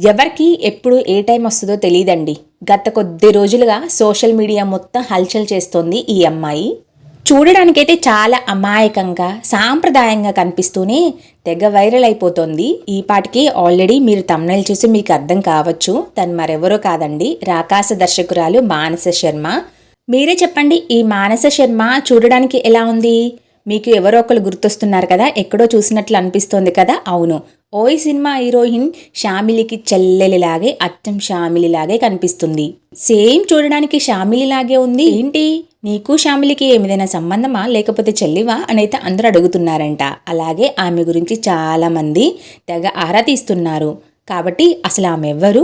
ఎవరికి ఎప్పుడు ఏ టైం వస్తుందో తెలియదండి. గత కొద్ది రోజులుగా సోషల్ మీడియా మొత్తం హల్చల్ చేస్తోంది ఈ అమ్మాయి. చూడడానికైతే చాలా అమాయకంగా సాంప్రదాయంగా కనిపిస్తూనే తెగ వైరల్ అయిపోతుంది. ఈ పాటికి ఆల్రెడీ మీరు తమ్నైల్ చూసి మీకు అర్థం కావచ్చు, తను మరెవరో కాదండి, రాకాస దర్శకురాలు మానస శర్మ. మీరే చెప్పండి, ఈ మానస శర్మ చూడడానికి ఎలా ఉంది? మీకు ఎవరో ఒకరు గుర్తొస్తున్నారు కదా, ఎక్కడో చూసినట్లు అనిపిస్తోంది కదా. అవును, ఓయ్ సినిమా హీరోయిన్ షామిలికి చెల్లెలిలాగే, అచ్చం షామిలిలాగే కనిపిస్తుంది. సేమ్ చూడడానికి షామిలిలాగే ఉంది. ఏంటి, నీకు షామిలికి ఏమిదైనా సంబంధమా, లేకపోతే చెల్లివా అనైతే అందరూ అడుగుతున్నారంట. అలాగే ఆమె గురించి చాలా మంది తెగ ఆరా తీస్తున్నారు. కాబట్టి అసలు ఆమె ఎవ్వరు,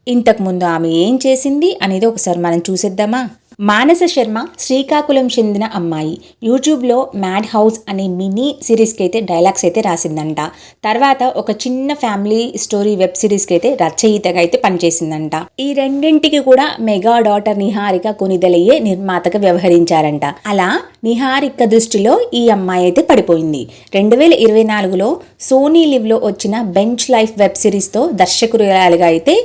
ఇంతకుముందు ఆమె ఏం చేసింది అనేది ఒకసారి మనం చూసేద్దామా. మానస శర్మ శ్రీకాకుళం చెందిన అమ్మాయి. యూట్యూబ్లో మ్యాడ్ హౌస్ అనే మినీ సిరీస్కి అయితే డైలాగ్స్ అయితే రాసిందంట. తర్వాత ఒక చిన్న ఫ్యామిలీ స్టోరీ వెబ్ సిరీస్కి అయితే రచయితగా అయితే పనిచేసిందంట. ఈ రెండింటికి కూడా మెగా డాటర్ నిహారిక కొనిదెలయ్యే నిర్మాతగా వ్యవహరించారంట. అలా నిహారిక దృష్టిలో ఈ అమ్మాయి అయితే పడిపోయింది. 2024లో సోనీ లివ్లో వచ్చిన బెంచ్ లైఫ్ వెబ్ సిరీస్తో దర్శకురాలుగా అయితే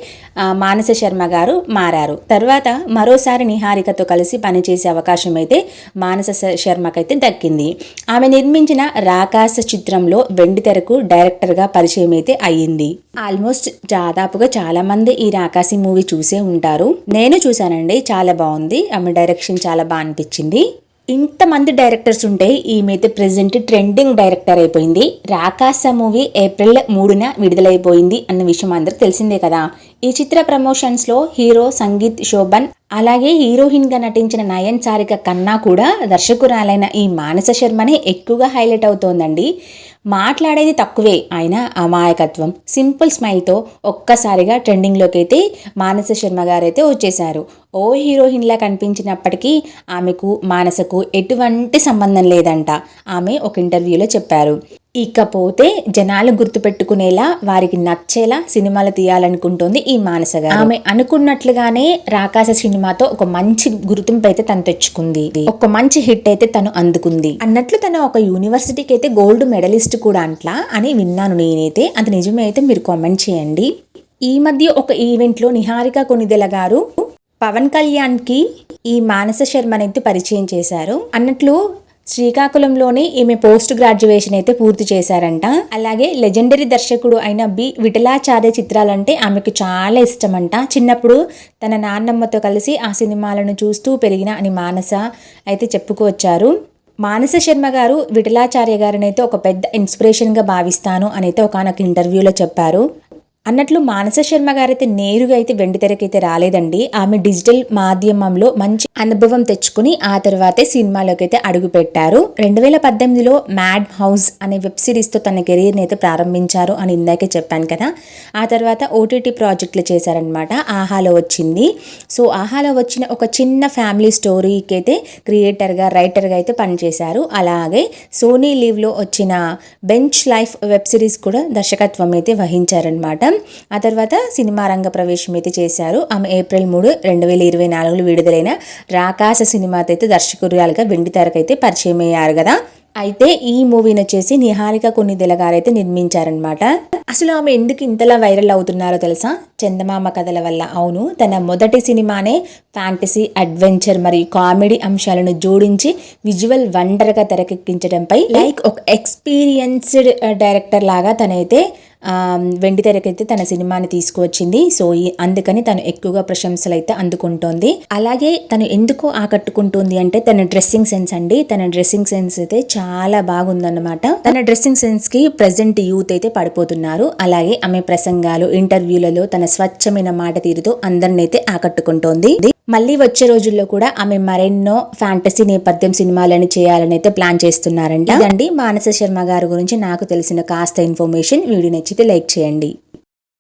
మానస శర్మ గారు మారారు. తర్వాత మరోసారి నిహారికతో కలిసి పనిచేసే అవకాశం అయితే మానస శర్మకైతే దక్కింది. ఆమె నిర్మించిన రాకాస చిత్రంలో వెండితెరకు డైరెక్టర్గా పరిచయం అయితే అయ్యింది. ఆల్మోస్ట్ దాదాపుగా చాలా మంది ఈ రాకాసి మూవీ చూసే ఉంటారు. నేను చూశానండి, చాలా బాగుంది. ఆమె డైరెక్షన్ చాలా బాగా అనిపించింది. ఇంతమంది డైరెక్టర్స్ ఉంటే ఈమెయితే ప్రెజెంట్ ట్రెండింగ్ డైరెక్టర్ అయిపోయింది. రాకాస మూవీ ఏప్రిల్ 3న విడుదలైపోయింది అన్న విషయం అందరికి తెలిసిందే కదా. ఈ చిత్ర ప్రమోషన్స్లో హీరో సంగీత్ శోభన్, అలాగే హీరోయిన్గా నటించిన నయన్ సారిక కన్నా కూడా దర్శకురాలైన ఈ మానస శర్మనే ఎక్కువగా హైలైట్ అవుతోందండి. మాట్లాడేది తక్కువే, ఆయన అమాయకత్వం, సింపుల్ స్మైల్తో ఒక్కసారిగా ట్రెండింగ్లోకి అయితే మానస శర్మ గారైతే వచ్చేశారు. ఓ హీరోయిన్లా కనిపించినప్పటికీ ఆమెకు మానసకు ఎటువంటి సంబంధం లేదంట ఆమె ఒక ఇంటర్వ్యూలో చెప్పారు. ఇకపోతే జనాలు గుర్తుపెట్టుకునేలా, వారికి నచ్చేలా సినిమాలు తీయాలనుకుంటోంది ఈ మానస గారు. ఆమె అనుకున్నట్లుగానే రాకాస సినిమాతో ఒక మంచి గుర్తింపు అయితే తను తెచ్చుకుంది, ఒక మంచి హిట్ అయితే తను అందుకుంది. అన్నట్లు తను ఒక యూనివర్సిటీకి అయితే గోల్డ్ మెడలిస్ట్ కూడా అంట్లా అని విన్నాను నేనైతే. అది నిజమే అయితే మీరు కామెంట్ చేయండి. ఈ మధ్య ఒక ఈవెంట్లో నిహారిక కొనిదెల గారు పవన్ కళ్యాణ్కి ఈ మానస శర్మనైతే పరిచయం చేశారు. అన్నట్లు శ్రీకాకుళంలోనే ఈమె పోస్ట్ గ్రాడ్యుయేషన్ అయితే పూర్తి చేశారంట. అలాగే లెజెండరీ దర్శకుడు అయిన బి విఠలాచార్య చిత్రాలంటే ఆమెకు చాలా ఇష్టమంట. చిన్నప్పుడు తన నాన్నమ్మతో కలిసి ఆ సినిమాలను చూస్తూ పెరిగిన అని మానస అయితే చెప్పుకొచ్చారు. మానస శర్మ గారు విఠలాచార్య గారిని అయితే ఒక పెద్ద ఇన్స్పిరేషన్గా భావిస్తాను అని అయితే ఒకనొక ఇంటర్వ్యూలో చెప్పారు. అన్నట్లు మానస శర్మ గారైతే నేరుగా అయితే వెండితెరకైతే రాలేదండి. ఆమె డిజిటల్ మాధ్యమంలో మంచి అనుభవం తెచ్చుకుని ఆ తర్వాతే సినిమాలోకి అయితే అడుగు పెట్టారు. 2018లో మ్యాడ్ హౌస్ అనే వెబ్ సిరీస్తో తన కెరీర్ని అయితే ప్రారంభించారు అని ఇందాకే చెప్పాను కదా. ఆ తర్వాత ఓటీటీ ప్రాజెక్టులు చేశారనమాట. ఆహాలో వచ్చింది. సో ఆహాలో వచ్చిన ఒక చిన్న ఫ్యామిలీ స్టోరీకి అయితే క్రియేటర్గా, రైటర్గా అయితే పనిచేశారు. అలాగే సోనీ లీవ్లో వచ్చిన బెంచ్ లైఫ్ వెబ్ సిరీస్ కూడా దర్శకత్వం అయితే వహించారనమాట. ఆ తర్వాత సినిమా రంగ ప్రవేశం అయితే చేశారు. ఆమె ఏప్రిల్ 3, 2024లో విడుదలైన రాకాస సినిమాతో అయితే దర్శకురాలుగా వెండితెరకైతే పరిచయం అయ్యారు కదా. అయితే ఈ మూవీని వచ్చేసి నిహారిక కొనిదెల గారైతే నిర్మించారనమాట. అసలు ఆమె ఎందుకు ఇంతలా వైరల్ అవుతున్నారో తెలుసా? చందమామ కథల వల్ల. అవును, తన మొదటి సినిమానే ఫ్యాంటసీ, అడ్వెంచర్ మరియు కామెడీ అంశాలను జోడించి విజువల్ వండర్గా తెరకెక్కించడంపై లైక్ ఒక ఎక్స్పీరియన్స్డ్ డైరెక్టర్ లాగా తనైతే వెండితెరకైతే తన సినిమాని తీసుకువచ్చింది. సో అందుకని తను ఎక్కువగా ప్రశంసలు అయితే అందుకుంటోంది. అలాగే తను ఎందుకు ఆకట్టుకుంటుంది అంటే తన డ్రెస్సింగ్ సెన్స్ అండి. తన డ్రెస్సింగ్ సెన్స్ అయితే చాలా బాగుందన్నమాట. తన డ్రెస్సింగ్ సెన్స్ కి ప్రెసెంట్ యూత్ అయితే పడిపోతున్నారు. అలాగే ఆమె ప్రసంగాలు, ఇంటర్వ్యూలలో తన స్వచ్ఛమైన మాట తీరుతో అందరినైతే ఆకట్టుకుంటోంది. మళ్ళీ వచ్చే రోజుల్లో కూడా ఆమె మరెన్నో ఫ్యాంటసీ నేపథ్యం సినిమాలను చేయాలని అయితే ప్లాన్ చేస్తున్నారంట. ఇదండి మానస శర్మ గారి గురించి నాకు తెలిసిన కాస్త ఇన్ఫర్మేషన్. వీడియో నచ్చితే లైక్ చేయండి.